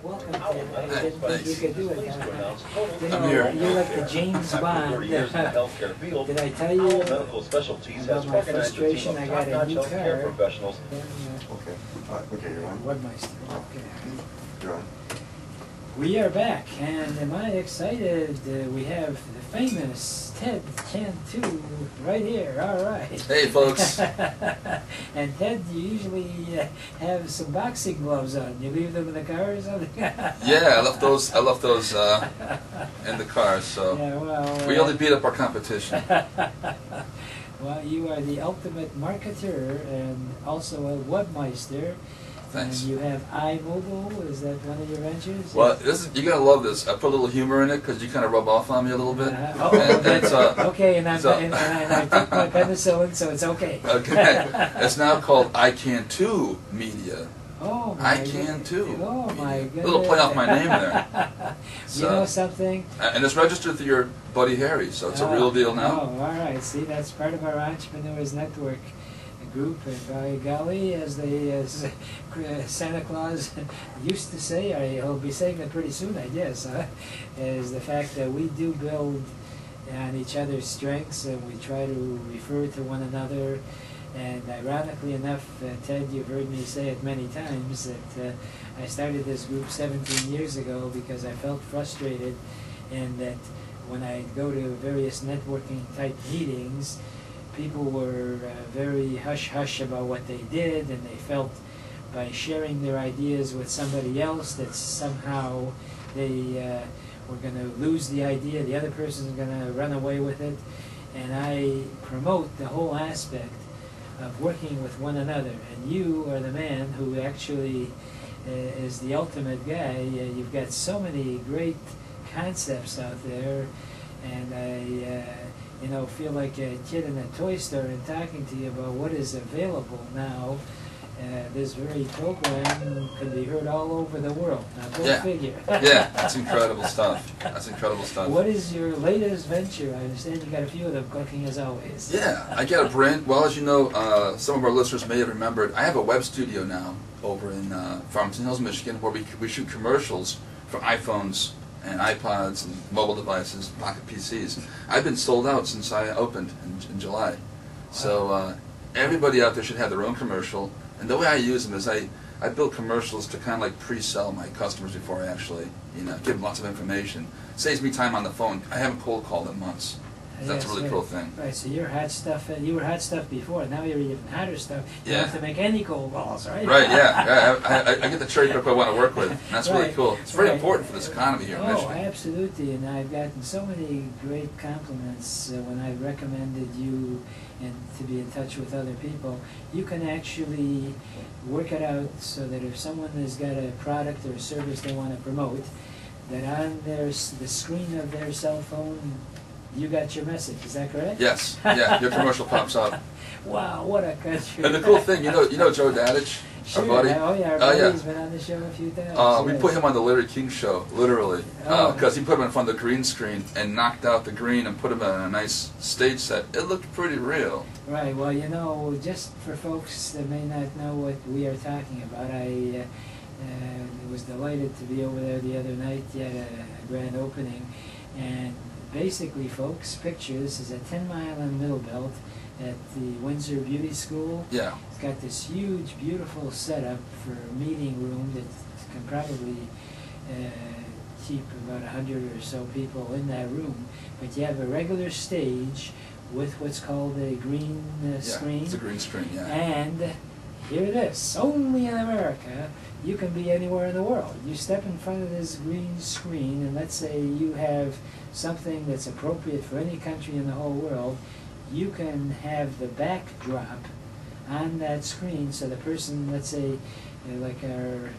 Welcome, Ted. I didn't think you could do it. You know, I'm here. you're like the James Bond. Did I tell you about my frustration? I got a new car. Okay, you're on. Webmeister. Okay. You're on. We are back, and am I excited? We have the famous Ted Cantu right here. All right. Hey, folks. And Ted, you usually have some boxing gloves on. You leave them in the car or something? Yeah, I left those in the car. So yeah, well, we only beat up our competition. Well, you are the ultimate marketer and also a webmeister. Thanks. And you have iMobile. Is that one of your ventures? Well, you're gonna love this. I put a little humor in it because you kind of rub off on me a little bit. Okay, and I took my penicillin, so it's okay. Okay, it's now called Cantu Media. Oh my Cantu. Oh my goodness. A little play off my name there. So, you know something? And it's registered through your buddy Harry, so it's a real deal now. Oh, all right. See, that's part of our Entrepreneurs Network group, and by golly, as Santa Claus used to say, he'll be saying it pretty soon, I guess, is the fact that we do build on each other's strengths, and we try to refer to one another. And ironically enough, Ted, you've heard me say it many times, that I started this group 17 years ago because I felt frustrated, and that when I go to various networking type meetings, people were very hush-hush about what they did, and they felt by sharing their ideas with somebody else that somehow they were going to lose the idea, the other person is going to run away with it. And I promote the whole aspect of working with one another, and you are the man who actually is the ultimate guy. You've got so many great concepts out there, and I feel like a kid in a toy store and talking to you about what is available now. This very program can be heard all over the world. Now, go figure. Yeah, that's incredible stuff. That's incredible stuff. What is your latest venture? I understand you got a few of them cooking as always. Yeah, I get a brand. Well, as you know, some of our listeners may have remembered, I have a web studio now over in Farmington Hills, Michigan, where we shoot commercials for iPhones and iPods and mobile devices, pocket PCs. I've been sold out since I opened in July. Wow. So everybody out there should have their own commercial. And the way I use them is I build commercials to kind of like pre-sell my customers before I actually, give them lots of information. It saves me time on the phone. I haven't cold called in months. That's a really cool thing. Right, so you're hot stuff. You were hot stuff before. Now you're even hotter stuff. You don't have to make any cold calls, right? Right. Yeah. I get the cherry pick I want to work with. And that's really cool. It's very important for this economy here in Michigan. Oh, absolutely. And I've gotten so many great compliments when I've recommended you and to be in touch with other people. You can actually work it out so that if someone has got a product or a service they want to promote, that on the screen of their cell phone, you got your message. Is that correct? Yes. Yeah. Your commercial pops up. Wow, what a country! And the cool thing, you know Joe Dadich, sure, our buddy. Oh yeah, our buddy's been on the show a few times. We put him on the Larry King show, literally, because he put him in front of the green screen and knocked out the green and put him in a nice stage set. It looked pretty real. Right. Well, just for folks that may not know what we are talking about, I was delighted to be over there the other night. He had a grand opening, and basically, folks, picture this is a 10-mile in Middle Belt at the Windsor Beauty School. Yeah. It's got this huge, beautiful setup for a meeting room that can probably keep about 100 or so people in that room. But you have a regular stage with what's called a green screen. It's a green screen, yeah. And here it is. Only in America, you can be anywhere in the world. You step in front of this green screen, and let's say you have something that's appropriate for any country in the whole world. You can have the backdrop on that screen, so the person, let's say, like our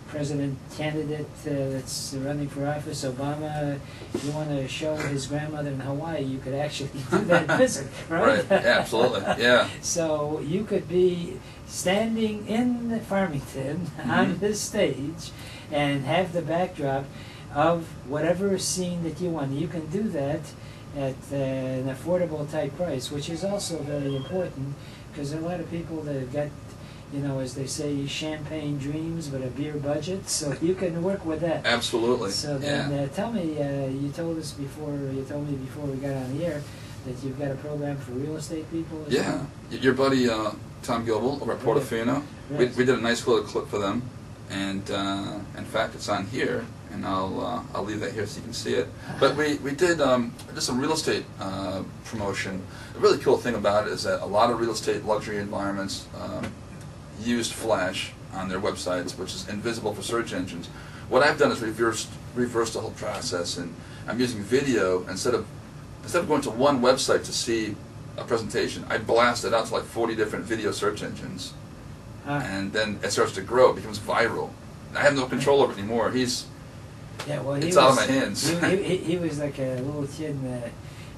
president candidate that's running for office, Obama, if you want to show his grandmother in Hawaii, you could actually do that visit, right? Right, yeah, absolutely, yeah. So you could be standing in Farmington on this stage and have the backdrop of whatever scene that you want. You can do that at an affordable type price, which is also very important, because there are a lot of people that have got you know, as they say, champagne dreams but a beer budget, so you can work with that. Absolutely. So then, tell me, you told me before we got on the air that you've got a program for real estate people? Yeah. Your buddy Tom Gilbel over at Portofino, Right. we did a nice little clip for them, and in fact it's on here, and I'll leave that here so you can see it. But we did some real estate promotion. The really cool thing about it is that a lot of real estate luxury environments used Flash on their websites, which is invisible for search engines. What I've done is reversed the whole process, and I'm using video instead of going to one website to see a presentation. I blast it out to like 40 different video search engines, and then it starts to grow. It becomes viral. I have no control over it anymore. It's out of my hands. He was like a little kid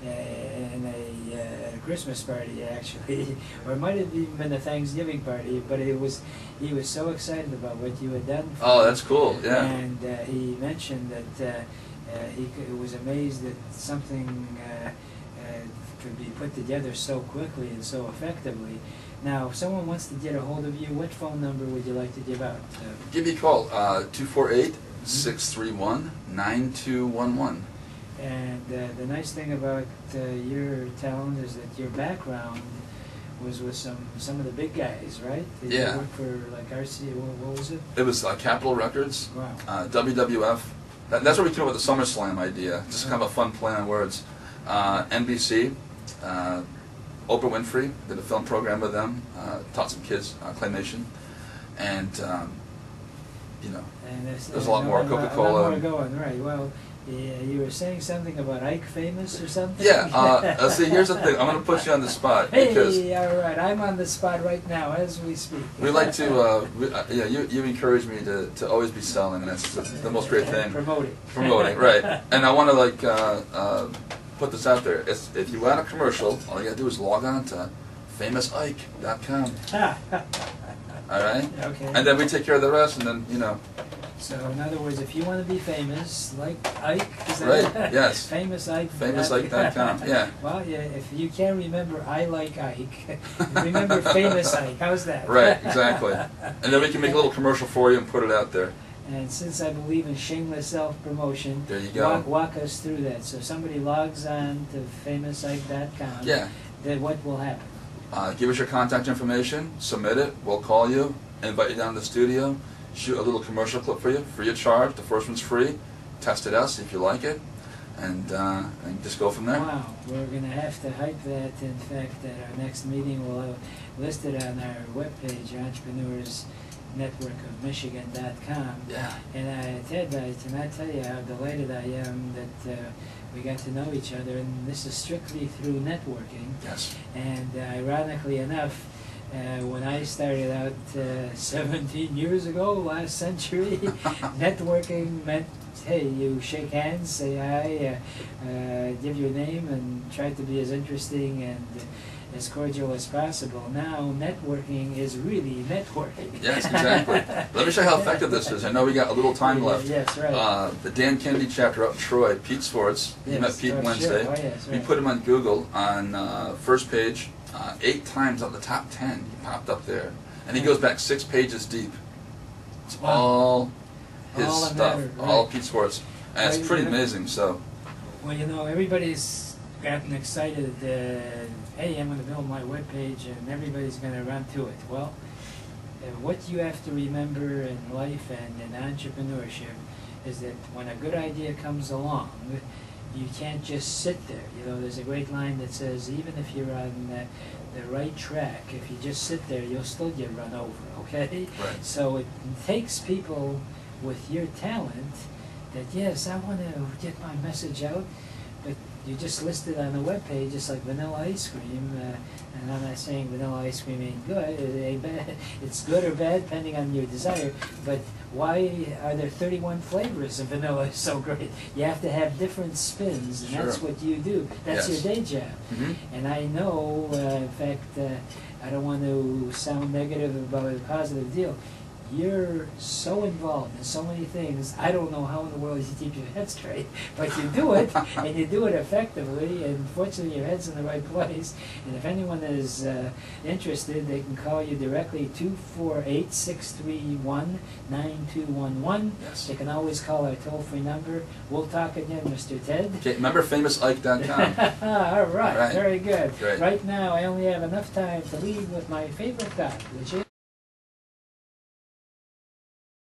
in a Christmas party, actually, or it might have even been a Thanksgiving party. But he was so excited about what you had done. Oh, that's cool. Yeah. And he mentioned that he was amazed that something could be put together so quickly and so effectively. Now, if someone wants to get a hold of you, what phone number would you like to give out? Give me a call, 248-631-9211. And the nice thing about your talent is that your background was with some of the big guys, right? Did Yeah. you work for like RC, what was it? It was Capitol Records, Wow. WWF. That's where we came up with the SummerSlam idea. Just kind of a fun play on words. NBC, Oprah Winfrey, did a film program with them, taught some kids claymation, and And there's a lot more Coca-Cola. A lot more going, right? Well, you were saying something about Ike Famous or something? Yeah. See, here's the thing. I'm going to put you on the spot because Hey, all right, I'm on the spot right now as we speak. we like to. You encourage me to always be selling, and that's the most great thing. Promoting, right? And I want to put this out there. If you want a commercial, all you got to do is log on to famousike.com. All right. Okay. And then we take care of the rest, and then So, in other words, if you want to be famous, like Ike, is that Right, yes. Famous Ike. famousike.com. Yeah. Well, yeah, if you can't remember I Like Ike, remember Famous Ike. How's that? Right. Exactly. And then we can make a little commercial for you and put it out there. And since I believe in shameless self-promotion, There you go. walk us through that. So somebody logs on to famousike.com, Yeah. then what will happen? Give us your contact information, submit it, we'll call you, invite you down to the studio, shoot a little commercial clip for you, free of charge. The first one's free. Test it out, see if you like it, and just go from there. Wow, we're going to have to hype that. In fact, at our next meeting, we'll have listed on our webpage, EntrepreneurSNetworkOfMichigan.com. Yeah. And Ted, I cannot tell you how delighted I am that we got to know each other, and this is strictly through networking. Yes. And ironically enough, when I started out 17 years ago, last century, networking meant, hey, you shake hands, say hi, give your name, and try to be as interesting and as cordial as possible. Now, networking is really networking. Yes, exactly. Let me show you how effective this is. I know we got a little time left. Yes, right. The Dan Kennedy chapter up in Troy, Pete Swartz, you met Pete Wednesday. Sure. Oh, yes, right. We put him on Google on first page, 8 times out of the top 10. He popped up there. And he goes back 6 pages deep. It's all his All that stuff, mattered, all right. Pete Swartz. And it's Well, pretty you know- amazing, so. Well, you know, everybody's gotten excited, hey, I'm going to build my webpage, and everybody's going to run to it. Well, what you have to remember in life and in entrepreneurship is that when a good idea comes along, you can't just sit there. You know, there's a great line that says, even if you're on the right track, if you just sit there, you'll still get run over, okay? Right. So it takes people with your talent that, yes, I want to get my message out, but you just list it on the webpage, just like vanilla ice cream, and I'm not saying vanilla ice cream ain't good, it ain't bad. It's good or bad depending on your desire, but why are there 31 flavors of vanilla so great? You have to have different spins, and that's Sure. what you do. That's Yes. your day job. Mhm. And I know, in fact, I don't want to sound negative about a positive deal. you're so involved in so many things, I don't know how in the world you keep your head straight, but you do it, and you do it effectively, and fortunately your head's in the right place. And if anyone is interested, they can call you directly, 248-631-9211. Yes. They can always call our toll-free number. We'll talk again, Mr. Ted. Okay, remember famousike.com. All right, Right. very good. Great. Right now, I only have enough time to leave with my favorite dot, which is